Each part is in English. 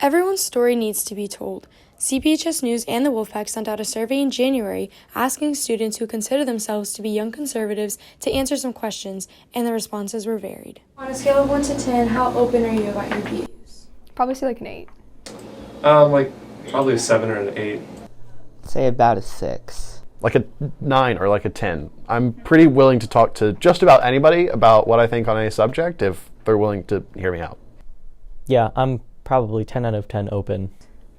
Everyone's story needs to be told. CPHS News and the Wolfpack sent out a survey in January asking students who consider themselves to be young conservatives to answer some questions, and the responses were varied. On a scale of 1 to 10, how open are you about your views? Probably say like an 8. Probably a 7 or an 8. Say about a 6. Like a 9 or like a 10. I'm pretty willing to talk to just about anybody about what I think on any subject if they're willing to hear me out. Yeah, I'm probably 10 out of 10 open.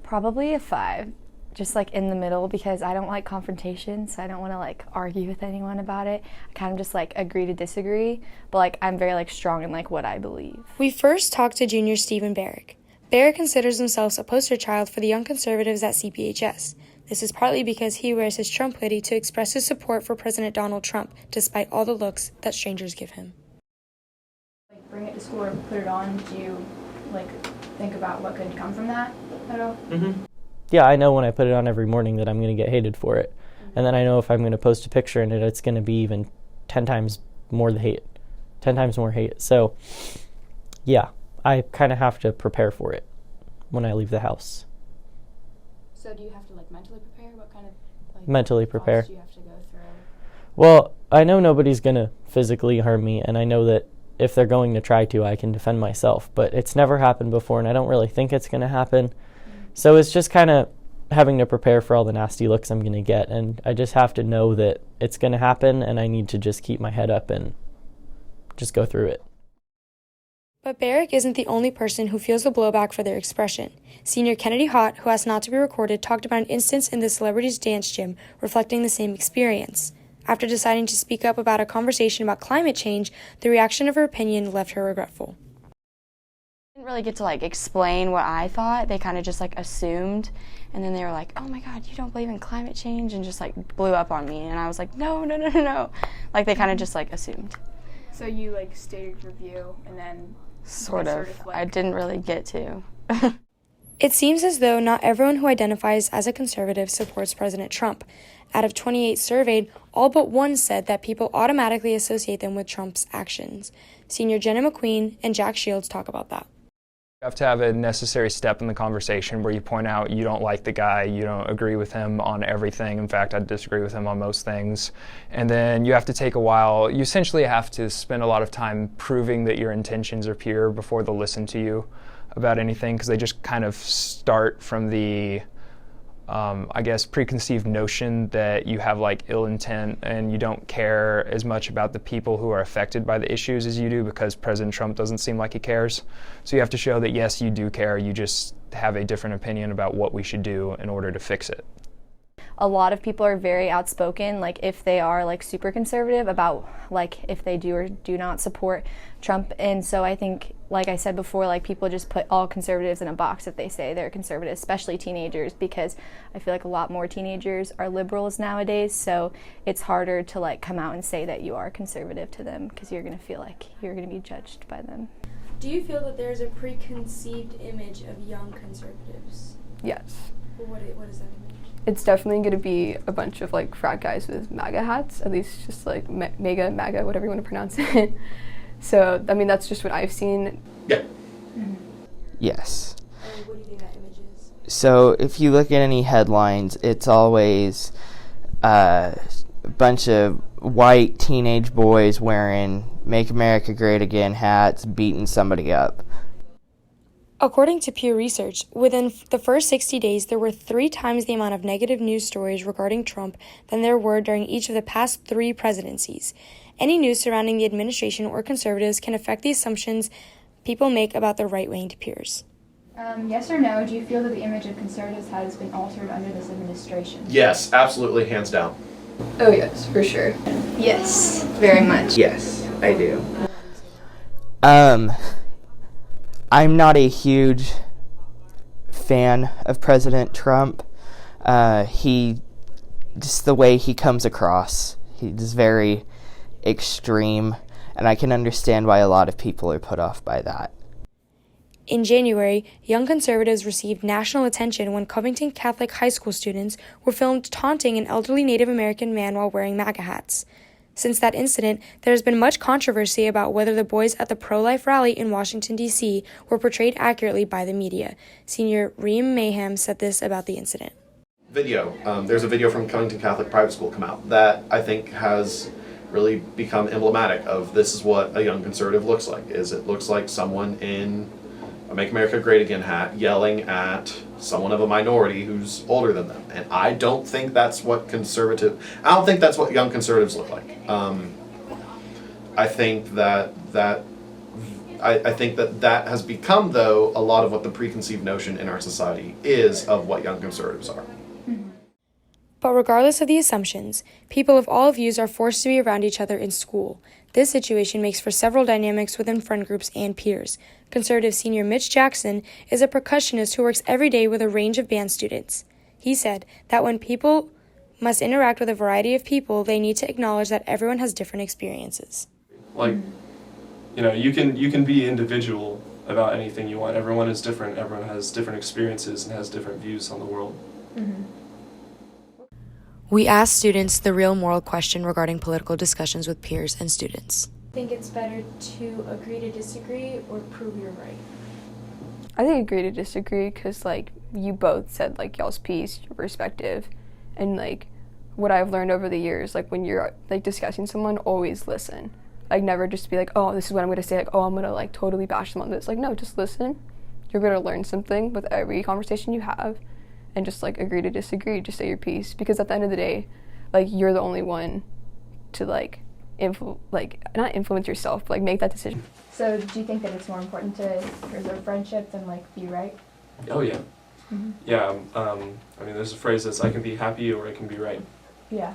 Probably a 5, just like in the middle, because I don't like confrontation, so I don't want to like argue with anyone about it. I kind of just like agree to disagree, but like I'm very like strong in like what I believe. We first talked to junior Stephen Barrick. Barrick considers himself a poster child for the young conservatives at CPHS. This is partly because he wears his Trump hoodie to express his support for President Donald Trump, despite all the looks that strangers give him. Like bring it to school or put it on, do you like think about what could come from that at all? Mm-hmm. Yeah, I know when I put it on every morning that I'm going to get hated for it. Mm-hmm. And then I know if I'm going to post a picture in it, it's going to be even 10 times more hate. 10 times more hate. So, yeah, I kind of have to prepare for it when I leave the house. So do you have to like mentally prepare? What kind of like mentally prepare do you have to go through? Well, I know nobody's going to physically harm me, and I know that if they're going to try to, I can defend myself. But it's never happened before, and I don't really think it's going to happen. Mm-hmm. So it's just kind of having to prepare for all the nasty looks I'm going to get, and I just have to know that it's going to happen, and I need to just keep my head up and just go through it. But Barrick isn't the only person who feels the blowback for their expression. Senior Kennedy Hott, who asked not to be recorded, talked about an instance in the celebrity's dance gym reflecting the same experience. After deciding to speak up about a conversation about climate change, the reaction of her opinion left her regretful. I didn't really get to like explain what I thought. They kind of just like assumed, and then they were like, "Oh my God, you don't believe in climate change," and just like blew up on me. And I was like, "No." Like they kind of just like assumed. So you like stated your view, and then sort of like, I didn't really get to. It seems as though not everyone who identifies as a conservative supports President Trump. Out of 28 surveyed, all but one said that people automatically associate them with Trump's actions. Senior Jenna McQueen and Jack Shields talk about that. You have to have a necessary step in the conversation where you point out you don't like the guy, you don't agree with him on everything. In fact, I disagree with him on most things. And then you have to take a while. You essentially have to spend a lot of time proving that your intentions are pure before they'll listen to you about anything, because they just kind of start from the preconceived notion that you have like ill intent and you don't care as much about the people who are affected by the issues as you do, because President Trump doesn't seem like he cares. So you have to show that yes, you do care, you just have a different opinion about what we should do in order to fix it. A lot of people are very outspoken, like if they are like super conservative about like if they do or do not support Trump. And so I think, like I said before, like people just put all conservatives in a box if they say they're conservative, especially teenagers, because I feel like a lot more teenagers are liberals nowadays. So it's harder to like come out and say that you are conservative to them, because you're going to feel like you're going to be judged by them. Do you feel that there's a preconceived image of young conservatives? Yes. What is that image? It's definitely going to be a bunch of like frat guys with MAGA hats, at least just like MAGA, whatever you want to pronounce it. So, I mean, that's just what I've seen. Yeah. Mm-hmm. Yes. What do you think that image is? So, if you look at any headlines, it's always a bunch of white teenage boys wearing "Make America Great Again" hats, beating somebody up. According to Pew Research, within the first 60 days, there were 3 times the amount of negative news stories regarding Trump than there were during each of the past 3 presidencies. Any news surrounding the administration or conservatives can affect the assumptions people make about their right-winged peers. Yes or no, do you feel that the image of conservatives has been altered under this administration? Yes, absolutely, hands down. Oh yes, for sure. Yes, very much. Yes, I do. I'm not a huge fan of President Trump. Just the way he comes across, he's very extreme, and I can understand why a lot of people are put off by that. In January, young conservatives received national attention when Covington Catholic high school students were filmed taunting an elderly Native American man while wearing MAGA hats. Since that incident, there has been much controversy about whether the boys at the pro-life rally in Washington, D.C. were portrayed accurately by the media. Senior Reem Mayhem said this about the incident. Video. There's a video from Covington Catholic Private School come out that I think has really become emblematic of this is what a young conservative looks like. It looks like someone in a Make America Great Again hat yelling at someone of a minority who's older than them. And I don't think that's what young conservatives look like. I think that has become, though, a lot of what the preconceived notion in our society is of what young conservatives are. But regardless of the assumptions, people of all views are forced to be around each other in school. This situation makes for several dynamics within friend groups and peers. Conservative senior Mitch Jackson is a percussionist who works every day with a range of band students. He said that when people must interact with a variety of people, they need to acknowledge that everyone has different experiences. Like, you can be individual about anything you want. Everyone is different. Everyone has different experiences and has different views on the world. Mm-hmm. We asked students the real moral question regarding political discussions with peers and students. I think it's better to agree to disagree or prove you're right. I think agree to disagree because, you both said, y'all's piece, your perspective. And, what I've learned over the years, when you're, discussing someone, always listen. Never just be oh, this is what I'm going to say. Oh, I'm going to, totally bash them on this. No, just listen. You're going to learn something with every conversation you have. And just, agree to disagree. Just say your piece. Because at the end of the day, you're the only one to, not influence yourself, but, make that decision. So do you think that it's more important to preserve friendship than, be right? Oh, yeah. Mm-hmm. Yeah, there's a phrase that's I can be happy or I can be right. Yeah.